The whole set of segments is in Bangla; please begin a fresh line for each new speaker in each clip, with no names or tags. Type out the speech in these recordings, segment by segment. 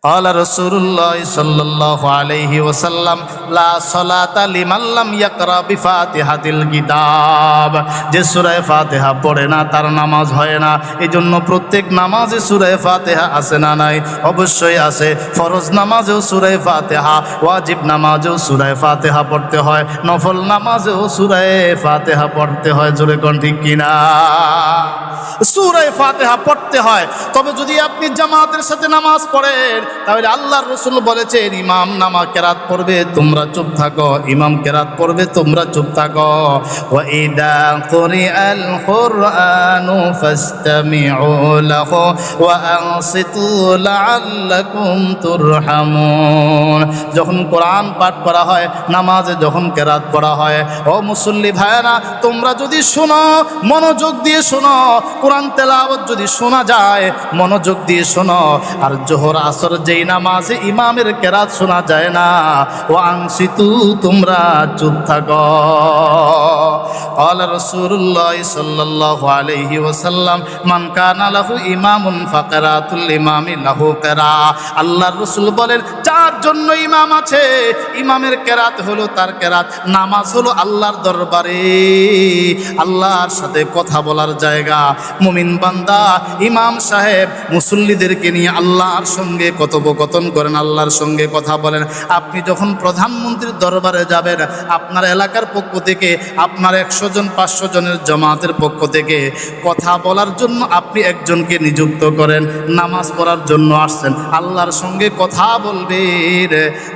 قال رسول الله صلى الله عليه وسلم لا صلاة لمن لم يقرأ بفاتحة الكتاب। যে সূরা ফাতিহা পড়ে না তার নামাজ হয় না। এজন্য প্রত্যেক নামাজে সূরা ফাতিহা আছে না নাই? অবশ্যই আছে। ফরজ নামাজেও সূরা ফাতিহা, ওয়াজিব নামাজেও সূরা ফাতিহা পড়তে হয়, নফল নামাজেও সূরা ফাতিহা পড়তে হয়। জোরে কোন ঠিক কিনা? সূরা ফাতিহা পড়তে হয়। তবে যদি আপনি জামাতের সাথে নামাজ পড়েন তাহলে আল্লাহর রাসূল বলেছেন ইমাম নামাজ কেরাত পড়বে তোমরা চুপ থাকো, ইমাম কেরাত পড়বে তোমরা চুপ থাকো। ওয়া ইদা কুরিআল কুরআনু ফাসতামিউ লাহু ওয়া আনসিতু লাআল্লাকুম তুরহামুন। যখন কোরআন পাঠ করা হয়, নামাজে যখন কেরাত পড়া হয়, ও মুসল্লি ভাইরা তোমরা যদি শোনো, মনোযোগ দিয়ে শোনো, কোরআন তেলাওয়াত যদি শোনা যায় মনোযোগ দিয়ে শোনো। আর জোহর আসর যেই নামাজে ইমামের কেরাত শোনা যায় না, ও আনসিতু তোমরা চুপ থাকো। قال رسول الله صلى الله عليه وسلم من كان له امام فقراءة الامام له قراءة। আল্লাহর রাসূল বলেন যার জন্য ইমাম আছে, ইমামের কেরাত হলো তার কেরাত, নামাজ হলো আল্লাহর দরবারে আল্লাহর সাথে কথা বলার জায়গা। মুমিন বান্দা ইমাম সাহেব মুসল্লিদেরকে নিয়ে আল্লাহর সঙ্গে কথোপকথন করেন, আল্লাহর সঙ্গে কথা বলেন। আপনি যখন প্রধানমন্ত্রীর দরবারে যাবেন, আপনার এলাকার পক্ষ থেকে, আপনার 100 জন 500 জনের জামাতের পক্ষ থেকে কথা বলার জন্য আপনি একজনকে নিযুক্ত করেন। নামাজ পড়ার জন্য আসছেন, আল্লাহর সঙ্গে কথা বলবে,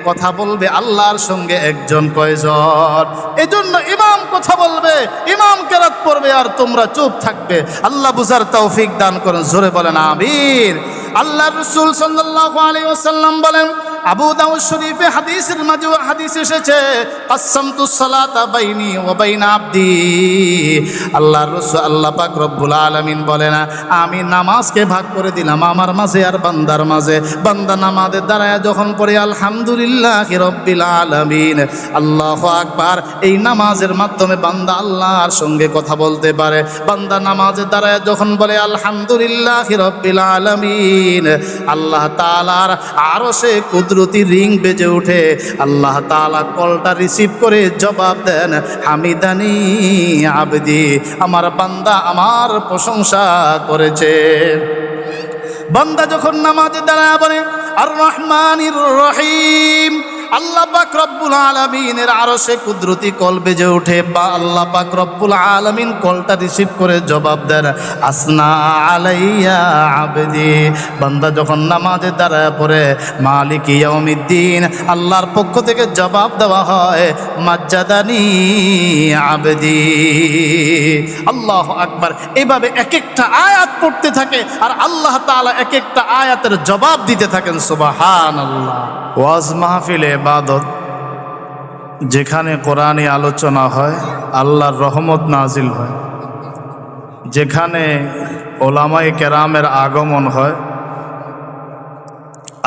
কথা বলবে আল্লাহর সঙ্গে একজন কয়জন? এজন্য ইমাম কথা বলবে, ইমাম কেরাত পড়বে আর তোমরা চুপ থাকবে। আল্লাহ বুঝার তৌফিক দান করেন। জোরে বলেন আমিন। আল্লাহর রাসূল সাল্লাল্লাহু আলাইহি ওয়াসাল্লাম বলেন, আবু দাউদ শরীফে হাদিসের মাঝে হাদিস এসেছে, কাসসামতুস সালাতা বাইনি ওয়া বাইনা আবদি। আল্লাহর রাসূল আল্লাহ পাক রব্বুল আলামিন বলেন, আমি নামাজকে ভাগ করে দিলাম আমার মাঝে আর বান্দার মাঝে। বান্দা নামাজে দাঁড়ায় যখন পড়ে আলহামদুলিল্লাহি রাব্বিল আলামিন, আল্লাহু আকবার, এই নামাজের মাধ্যমে বান্দা আল্লাহর সঙ্গে কথা বলতে পারে। বান্দা নামাজে দাঁড়ায় যখন বলে আলহামদুলিল্লাহি রাব্বিল আলামিন, আল্লাহ তাআলার আরশে কুদরতি রিং বেজে ওঠে। আল্লাহ তাআলা কলটা রিসিভ করে জবাব দেন, হামিদানি আবদি, আমার বান্দা আমার প্রশংসা করেছে। বান্দা যখন নামাজে দাঁড়ায় বলে আর রহমানির রহিম, আল্লাহ পাক রব্বুল আলামিনের আরশে কুদরতি কল বেজে ওঠে, বা আল্লাহ পাক রব্বুল আলামিন কলটা রিসিভ করে জবাব দেন, আসনা আলাইয়া আবদি। বান্দা যখন নামাজে দাঁড়ায় পড়ে মালিক ইয়াউমিদ্দিন, আল্লাহর পক্ষ থেকে জবাব দেওয়া হয়, মাজ্জাদানি আবদি। আল্লাহু আকবার। এভাবে এক একটা আয়াত পড়তে থাকে আর আল্লাহ তাআলা এক একটা আয়াতের জবাব দিতে থাকেন। সুবহানাল্লাহ। ওয়াজ মাহফিলে ইবাদত, যেখানে কোরআনী আলোচনা হয় আল্লাহর রহমত নাজিল হয়, যেখানে ওলামায়ে কেরামের আগমন হয়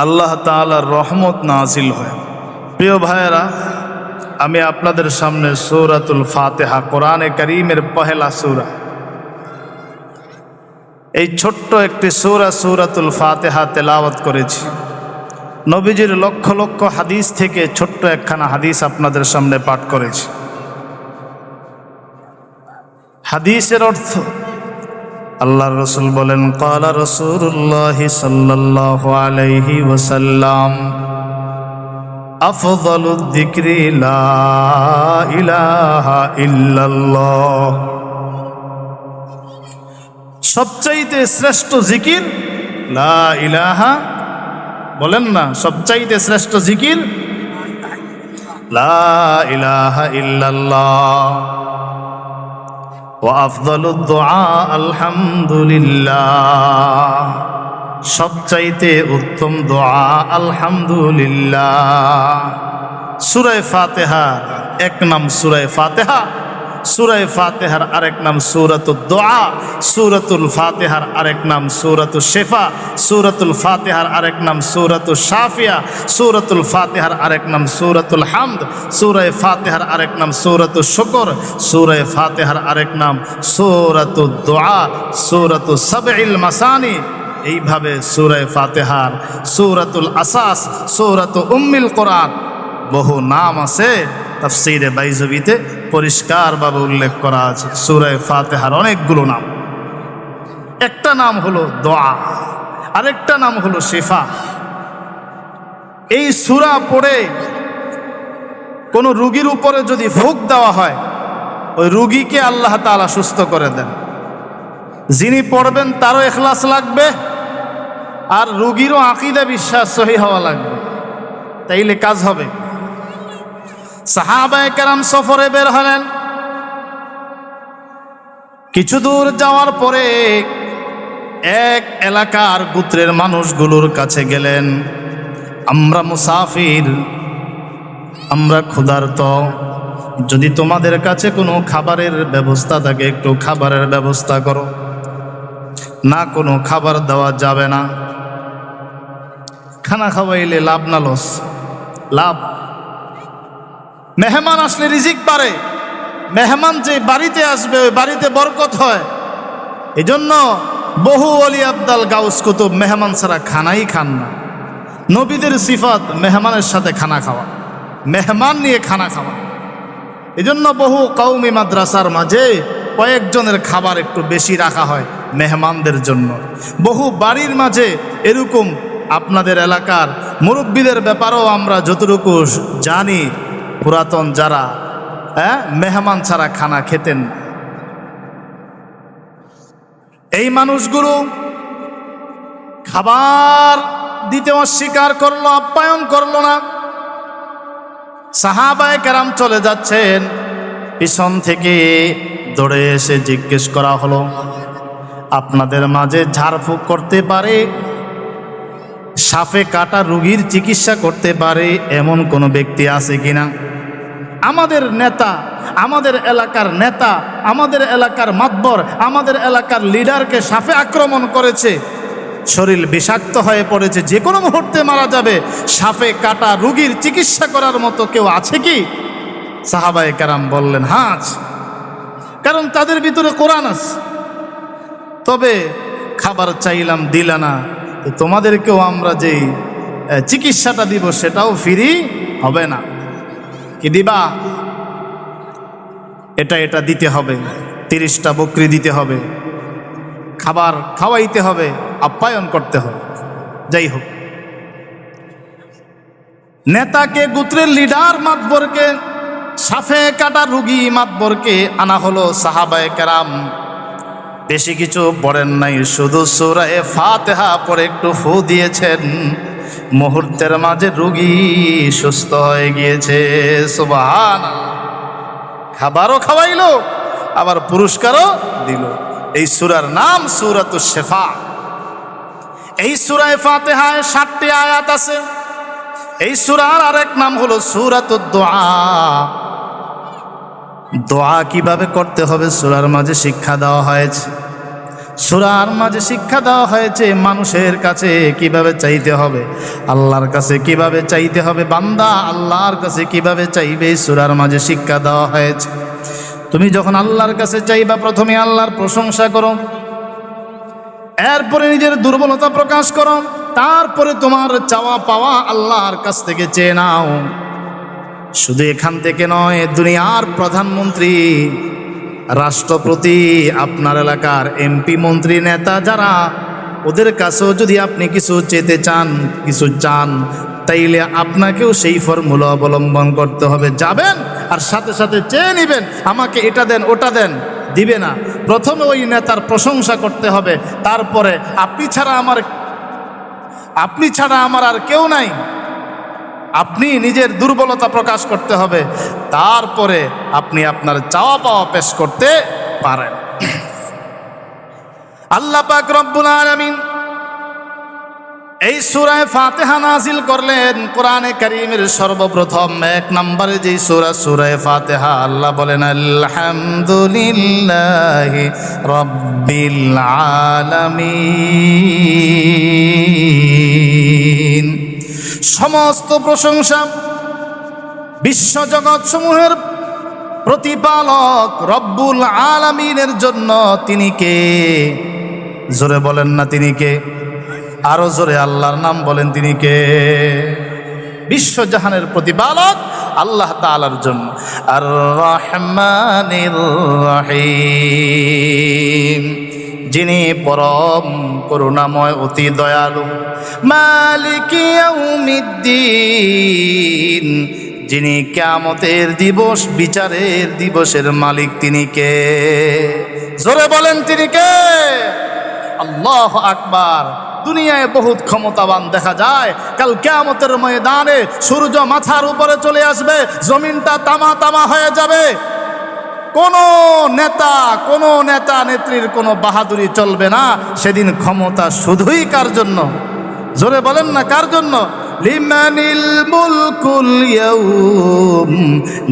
আল্লাহ তাআলার রহমত নাজিল হয়। প্রিয় ভাইয়েরা, আমি আপনাদের সামনে সূরাতুল ফাতিহা, কোরআনে কারীমের পহেলা সূরা, এই ছোট্ট একটি সূরা সূরাতুল ফাতিহা তেলাওয়াত করেছি। নবীজির লক্ষ লক্ষ হাদিস থেকে ছোট্ট একখানা হাদিস আপনাদের সামনে পাঠ করেছি। হাদিসের অর্থ, আল্লাহর রাসূল বলেন, ক্বালা রাসূলুল্লাহি সাল্লাল্লাহু আলাইহি ওয়াসাল্লাম, আফযালুয যিকরি লা ইলাহা ইল্লাল্লাহ। সবচাইতে শ্রেষ্ঠ জিকির লা ইলাহা, বলেন না, সবচাইতে শ্রেষ্ঠ জিকির লা ইলাহা ইল্লাল্লাহ। ওয়া আফযালুদ দুআ আলহামদুলিল্লাহ, সবচাইতে উত্তম দোয়া আলহামদুলিল্লাহ। সূরা ফাতিহা এক নাম সূরা ফাতিহা, সূরা ফাতিহার আরেক নাম সূরাতুদ দোয়া, সূরাতুল ফাতিহার আরেক নাম সূরাতুশ শিফা, সূরাতুল ফাতিহার আরেক নাম সূরাতুশ শাফিয়া, সূরাতুল ফাতিহার আরেক নাম সূরাতুল হামদ, সূরা ফাতিহার আরেক নাম সূরাতুশ শুকর, সূরা ফাতিহার আরেক নাম সূরাতুদ দোয়া, সূরাতুস সাবঈল মাসানি, এইভাবে সূরা ফাতিহার সূরাতুল আসাস, সূরাতুল উম্মুল কোরআন বহু নাম আছে। তাফসীরে বাইজুবিতে পরিষ্কারভাবে উল্লেখ করা আছে সূরা ফাতিহার অনেকগুলো নাম। একটা নাম হলো দোয়া, আরেকটা নাম হলো শিফা। এই সূরা পড়ে কোনো রোগীর উপরে যদি ফুঁক দেওয়া হয়, ওই রোগীকে আল্লাহ তাআলা সুস্থ করে দেন। যিনি পড়বেন তারও ইখলাস লাগবে, আর রোগীরও আকীদা বিশ্বাস সহি হওয়া লাগবে, তাইলে কাজ হবে। সাহাবায়ে কেরাম সফরে বের হলেন। কিছু দূর যাওয়ার পরে এক এলাকার গোত্রের মানুষগুলোর কাছে গেলেন। আমরা মুসাফির, আমরা ক্ষুধার্ত, যদি তোমাদের কাছে কোনো খাবারের ব্যবস্থা থাকে একটু খাবারের ব্যবস্থা করো। না, কোনো খাবার দেওয়া যাবে না। খানা খাওয়াইলে লাভ না লস? লাভ। মেহমান আসলে রিজিক বাড়ে, মেহমান যে বাড়িতে আসবে ওই বাড়িতে বরকত হয়। এজন্য বহু ওলি আব্দাল গাউস কুতুব মেহমান ছাড়া খানাই খান না। নবীদের সিফাত মেহমানের সাথে খানা খাওয়া, মেহমান নিয়ে খানা খাওয়া। এজন্য বহু কওমি মাদ্রাসার মাঝে কয়েকজনের খাবার একটু বেশি রাখা হয় মেহমানদের জন্য। বহু বাড়ির মাঝে এরকম আপনাদের এলাকার মুরব্বীদের ব্যাপারেও আমরা যতটুকু জানি, পুরাতন যারা মেহমান ছাড়া খানা খেতেন। এই মানুষগুলো খাবার দিতে অস্বীকার করলো, আপ্যায়ন করলো না। সাহাবায়ে কেরাম চলে যাচ্ছেন, পিছন থেকে দৌড়ে এসে জিজ্ঞেস করা হলো, আপনাদের মাঝে ঝাড়ফুঁক করতে পারে, সাপে কাটা রোগীর চিকিৎসা করতে পারে এমন কোনো ব্যক্তি আছে কিনা? আমাদের নেতা, আমাদের এলাকার নেতা, আমাদের এলাকার মাতবর, আমাদের এলাকার লিডারকে সাপে আক্রমণ করেছে, শরীর বিষাক্ত হয়ে পড়েছে, যে কোনো মুহূর্তে মারা যাবে। সাপে কাটা রোগীর চিকিৎসা করার মতো কেউ আছে কি? সাহাবায়ে কেরাম বললেন, হ্যাঁ আছে, কারণ তাদের ভিতরে কোরআন আছে। তবে খাবার চাইলাম দিলা না, তো তোমাদেরকেও আমরা যে চিকিৎসাটা দিব সেটাও ফ্রি হবে না। কি দিবা? এটা দিতে হবে, 30টা বকরি দিতে হবে, খাবার খাওয়াইতে হবে, আপ্যায়ন করতে হবে। যাই হোক, নেতাকে, গোত্রের লিডার মাতবরকে, সাফে কাটা রুগী মাতবরকে আনা হলো। সাহাবায়ে কেরাম বেশি কিছু পড়েন নাই, শুধু সূরা ফাতিহা পড়ে একটু ফু দিয়েছেন, মুহূর্তের মাঝে রুগী সুস্থ হয়ে গিয়েছে। সুবহানাল্লাহ। খাবারও খাওয়াইলো, আবার পুরস্কারও দিল। এই সূরার নাম সূরাতুশ শিফা। এই সূরা ফাতিহায় 7টি আয়াত আছে। এই সূরার আরেক নাম হলো সূরাতুদ দোয়া। দোয়া কিভাবে করতে হবে সূরার মাঝে শিক্ষা দেওয়া হয়েছে। সূরার মাঝে শিক্ষা দেওয়া হয়েছে মানুষের কাছে কিভাবে চাইতে হবে, আল্লাহর কাছে কিভাবে চাইতে হবে, বান্দা আল্লাহর কাছে কিভাবে চাইবে, এই সূরার মাঝে শিক্ষা দেওয়া হয়েছে। তুমি যখন আল্লাহর কাছে চাইবা, প্রথমে আল্লাহর প্রশংসা করো, এরপরে নিজের দুর্বলতা প্রকাশ করো, তারপরে তোমার চাওয়া পাওয়া আল্লাহর কাছ থেকে চেয়ে নাও। শুধু এখান থেকে নয়, দুনিয়ার প্রধানমন্ত্রী, রাষ্ট্রপতি, আপনার এলাকার এমপি, মন্ত্রী, নেতা যারা, ওদের কাছেও যদি আপনি কিছু চেতে চান, কিছু চান, তাইলে আপনাকেও সেই ফর্মুলা অবলম্বন করতে হবে। যাবেন আর সাথে সাথে চেয়ে নেবেন, আমাকে এটা দেন, ওটা দেন, দিবে না। প্রথমে ওই নেতার প্রশংসা করতে হবে, তারপরে আপনি ছাড়া আমার আর কেউ নাই, আপনি নিজের দুর্বলতা প্রকাশ করতে হবে, তারপরে আপনি আপনার চাওয়া পাওয়া পেশ করতে পারেন। আল্লাহ পাক রব্বুল আলামিন এই সূরা ফাতিহা নাজিল করলেন কোরআনে কারীমের সর্বপ্রথম 1 নম্বরে যে সূরা ফাতিহা। আল্লাহ বলেন, আলহামদুলিল্লাহি রাব্বিল আলামিন। সমস্ত প্রশংসা বিশ্বজগৎ সমূহের প্রতিপালক রব্বুল আলামিনের জন্য। তিনি কে? জোরে বলেন না, তিনি কে? আরো জোরে আল্লাহর নাম বলেন, তিনি কে? বিশ্বজাহানের প্রতিপালক আল্লাহ তাআলার জন্য আর রহমানির রহিম, যিনি পরম করুণাময় অতি দয়ালু। মালিক ইয়াউমিদ্দিন, যিনি কিয়ামতের দিবস বিচারের দিবসের মালিক, তিনি কে? জোরে বলেন, তিনি কে? আল্লাহু আকবার। দুনিয়ায় বহুত ক্ষমতাবান দেখা যায়, কাল কিয়ামতের ময়দানে সূর্য মাথার উপরে চলে আসবে, জমিনটা তামা তামা হয়ে যাবে। কোন নেতা নেত্রীর কোনো বাহাদুরি চলবে না সেদিন। ক্ষমতা শুধুই কার জন্য? জোরে বলেন না, কার জন্য? লিমানিল মুলকুল ইয়াউম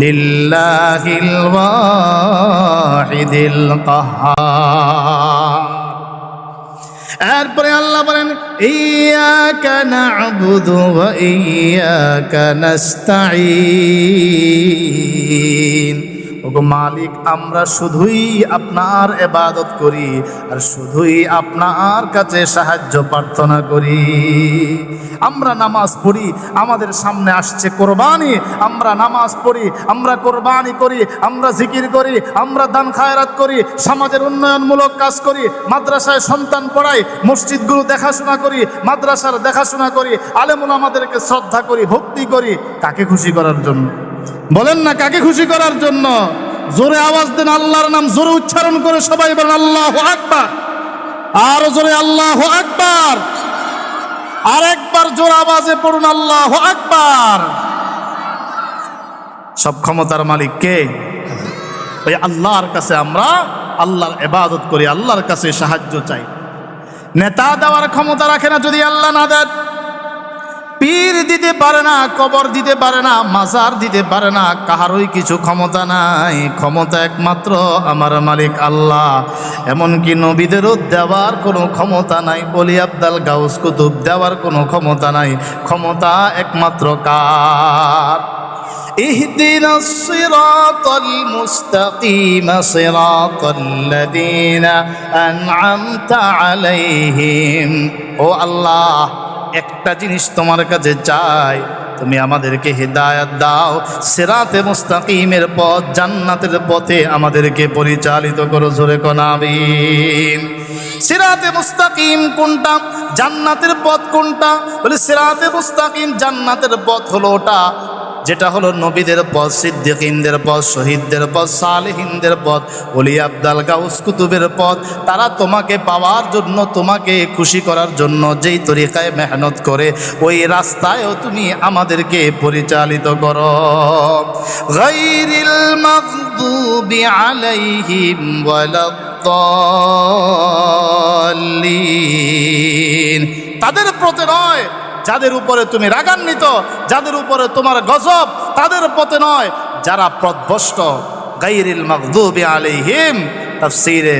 লিল্লাহিল ওয়াহিদিল কাহ্হার। এরপরে আল্লাহ বলেন, ইয়্যাকা না'বুদু ওয়া ইয়্যাকা নাস্তাঈন। ওগো মালিক, আমরা শুধুই আপনার ইবাদত করি আর শুধুই আপনার কাছে সাহায্য প্রার্থনা করি। আমরা নামাজ পড়ি, আমাদের সামনে আসছে কোরবানি, আমরা নামাজ পড়ি, আমরা কোরবানি করি, আমরা জিকির করি, আমরা দান খায়রাত করি, সমাজের উন্নয়নমূলক কাজ করি, মাদ্রাসায় সন্তান পড়াই, মসজিদগুলো দেখাশোনা করি, মাদ্রাসার দেখাশোনা করি, আলেম ওলামাদেরকে শ্রদ্ধা করি, ভক্তি করি। কাকে খুশি করার জন্য? বলেন না, কাকে খুশি করার জন্য? জোরে আওয়াজ দেন, আল্লাহর নাম জোরে উচ্চারণ করে সবাই বলেন আল্লাহু আকবার। আরো জোরে আল্লাহু আকবার। আর একবার জোরে আওয়াজে পড়ুন আল্লাহু আকবার। সব ক্ষমতার মালিক কে? ওই আল্লাহর কাছে আমরা আল্লাহর ইবাদত করি, আল্লাহর কাছে সাহায্য চাই। নেতা দেওয়ার ক্ষমতা রাখে না যদি আল্লাহ না দেন। পীর দিতে পারে না, কবর দিতে পারে না, মাজার দিতে পারে না, কাহারই কিছু ক্ষমতা নাই। ক্ষমতা একমাত্র আমার মালিক আল্লাহ। এমনকি নবীদেরও দেওয়ার কোনো ক্ষমতা নাই, ওলি আব্দাল গাউস কুতুব দেওয়ার কোনো ক্ষমতা নাই। ক্ষমতা একমাত্র কার? ইহদিনাস সিরাতাল মুস্তাকিম সিরাতাল্লাযীনা আন'আমতা আলাইহিম। ও আল্লাহ, একটা জিনিস তোমার কাছে চাই, তুমি আমাদেরকে হিদায়াত দাও, সিরাতে মুস্তাকিমের পথ, জান্নাতের পথে আমাদেরকে পরিচালিত করো। জোরে কোন আমিন। সিরাতে মুস্তাকিম কোনটা? জান্নাতের পথ কোনটা? বলে সিরাতে মুস্তাকিম জান্নাতের পথ হলো ওটা যেটা হলো নবীদের পথ, সিদ্দিকীনদের পথ, শহীদদের পথ, সালেহিনদের পথ, ওলি আব্দাল গাউস কুতুবের পথ। তারা তোমাকে পাওয়ার জন্য, তোমাকে খুশি করার জন্য যেই তরিকায় মেহনত করে, ওই রাস্তায়ও তুমি আমাদেরকে পরিচালিত করো। গায়রিল মাগদুবি আলাইহিম ওয়ালাদ-দাল্লিন। তাদের পথে নয় যাদের উপরে তুমি রাগান্বিত, যাদের উপরে তোমার গজব, তাদের পথে নয় যারা পথভ্রষ্ট। গায়রিল মাগদুবি আলাইহিম তাফসীরে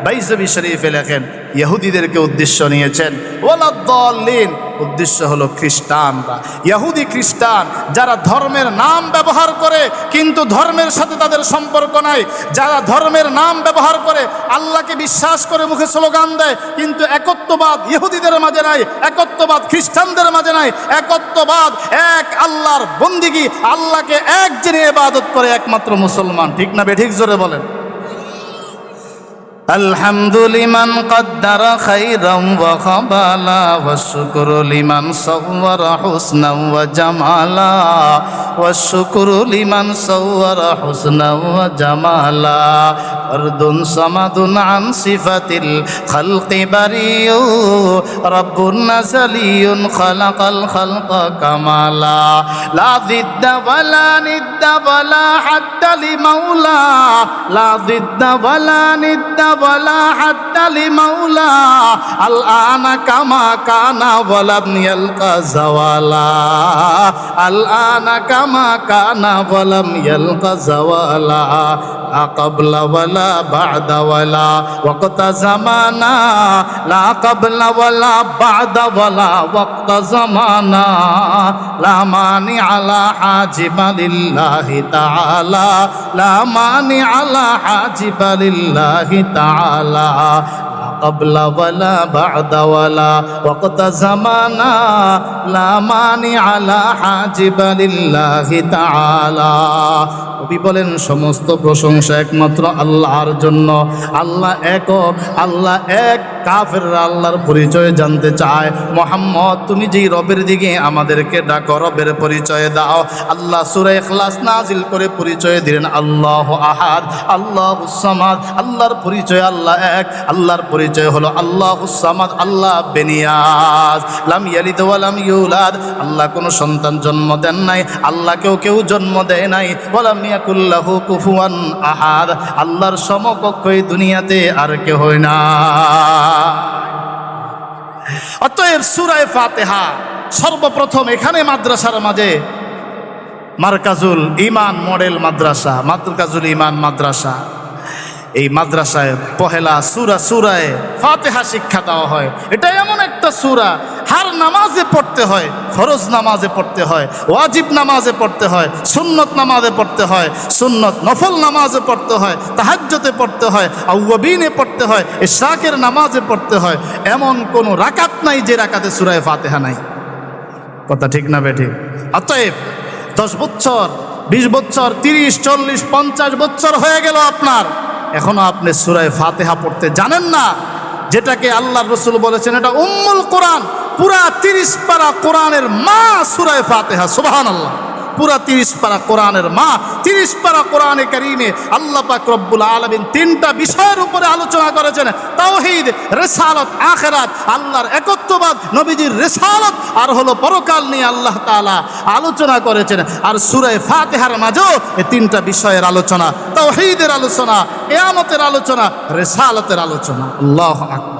বাইজাবি শরীফে লেখেন, ইহুদিদেরকে উদ্দেশ্য নিয়েছেন। ওয়ালাদ-দাল্লিন উদ্দেশ্য হলো খ্রিস্টানরা। ইহুদি খ্রিস্টান যারা ধর্মের নাম ব্যবহার করে কিন্তু ধর্মের সাথে তাদের সম্পর্ক নাই, যারা ধর্মের নাম ব্যবহার করে, আল্লাহকে বিশ্বাস করে মুখে স্লোগান দেয় কিন্তু একত্ববাদ ইহুদিদের মাঝে নাই, একত্ববাদ খ্রিস্টানদের মাঝে নাই। একত্ববাদ এক আল্লাহর বন্দিগি, আল্লাহকে এক যিনি ইবাদত করে একমাত্র মুসলমান। ঠিক না বেঠিক? জোরে বলেন। الحمد لمن قدر خيرا وخبالا والشكر لمن صور حسنا وجمالا والشكر لمن صور حسنا وجمالا فرد صمد عن صفة الخلق بريء رب نزلي خلق الخلق كمالا لا ضد ولا ند ولا حد لمولى لا ضد ولا ند ولا حد لمولى الآن كما كان ولم يلقى زوالا الآن كما كان ولم يلقى زوالا لا قبل ولا بعد ولا وقت زمانا لا قبل ولا بعد ولا وقت زمانا لا مانع لا حاجب لله تعالى لا مانع لا حاجب لله تعالى ক্বাবলা ওয়ালা বা'দা ওয়ালা ওয়াক্ত জামানা লা মানি আলা হাজিবা লিল্লাহি তাআলা। কবি বলেন সমস্ত প্রশংসা একমাত্র আল্লাহর জন্য। আল্লাহ একক, আল্লাহ এক। কাফেররা আল্লাহর পরিচয় জানতে চায়। মুহাম্মদ তুমি যেই রবের দিকে আমাদেরকে ডাকো, রবের পরিচয় দাও। আল্লাহ সূরা ইখলাস নাজিল করে পরিচয় দিলেন আল্লাহু আহাদ, আল্লাহুস সামাদ। আল্লাহর পরিচয় আল্লাহ এক, আল্লাহর পরিচয় হলো আল্লাহুস সামাদ, আল্লাহ বেনিয়াজ। লাম ইয়ালিদ ওয়া লাম ইউলাদ, আল্লাহ কোনো সন্তান জন্ম দেন নাই, আল্লাহকেও কেউ জন্ম দেয় নাই। ওয়া লাম ইয়াকুল লাহু কুফুয়ান আহাদ, আল্লাহর সমকক্ষ এই দুনিয়াতে আর কেউ হয় না। অতএব সূরা ফাতিহা সর্বপ্রথম এখানে মাদ্রাসার মাঝে মারকাজুল ঈমান মডেল মাদ্রাসা, মারকাজুল ঈমান মাদ্রাসা, এই মাদ্রাসায় পহেলা সূরায়ে ফাতিহা শিক্ষা দেওয়া হয়। এটা এমন একটা সূরা হার নামাজে পড়তে হয়, ফরজ নামাজে পড়তে হয়, ওয়াজিব নামাজে পড়তে হয়, সুন্নত নামাজে পড়তে হয়, সুন্নত নফল নামাজে পড়তে হয়, তাহাজ্জুদে পড়তে হয়, আউয়াবিনে পড়তে হয়, ইশরাকের নামাজে পড়তে হয়। এমন কোনো রাকাত নাই যে রাকাতে সূরায়ে ফাতিহা নাই। কথা ঠিক না বেঠিক? অতএব 10 বছর, 20 বছর, 30, 40, 50 বছর হয়ে গেল আপনার, এখনো আপনি সূরায়ে ফাতিহা পড়তে জানেন না, যেটাকে আল্লাহর রাসূল বলেছেন এটা উম্মুল কোরআন। পুরা 30 পারা কোরআনের মা সূরায়ে ফাতিহা। সুবহানাল্লাহ। পুরা 30 পারা কোরআনের মা। 30 পারা কোরআনে কারীমে আল্লাহ পাক রব্বুল আলামিন 3টা বিষয়ের উপরে আলোচনা করেছেন: তাওহীদ, রিসালাত, আখিরাত। আল্লাহর একত্ববাদ, নবীজির রিসালাত, আর হলো পরকাল নিয়ে আল্লাহ তাআলা আলোচনা করেছেন। আর সূরা ফাতিহার মাঝেও এই 3টা বিষয়ের আলোচনা: তাওহীদের আলোচনা, কিয়ামতের আলোচনা, রিসালাতের আলোচনা। আল্লাহু আকবার।